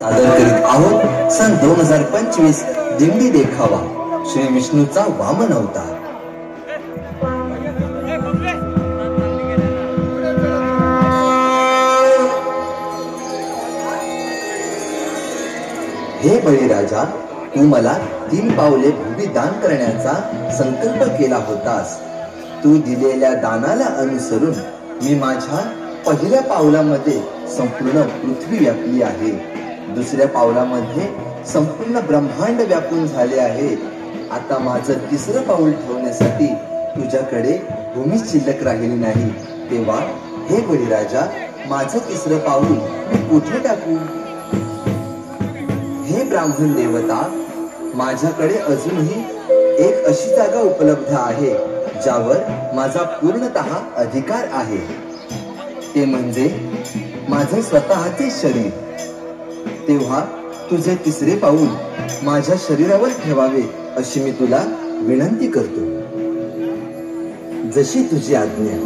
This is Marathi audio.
सादर करीत आहोत सन 2025 दिंडी देखावा श्री विष्णूचा वामन अवतार। हे बळीराजा, तू मला 3 पावले भूमी दान करण्याचा संकल्प केला होतास। तू दिलेल्या दानाला अनुसरून मी माझ्या पहिल्या पावलामध्ये संपूर्ण पृथ्वी व्यापली आहे, दुसऱ्या पावलामध्ये संपूर्ण ब्रह्मांड व्यापून झाले आहे। आता माझं तिसरं पाऊल ठेवण्यासाठी तुझ्याकडे भूमी शिल्लक राहिली नाही, तेव्हा हे बळीराजा, माझं तिसरं पाऊल मी कुठे टाकू? हे ब्राह्मण देवता, माझ्याकडे अजूनही एक अशी जागा उपलब्ध आहे ज्यावर माझा पूर्णतः अधिकार आहे, ते म्हणजे माझे स्वतःचे शरीर। तेव्हा तुझे तिसरे पाऊल माझ्या शरीरावर ठेवावे अशी मी तुला विनंती करतो। जशी तुझी आज्ञा।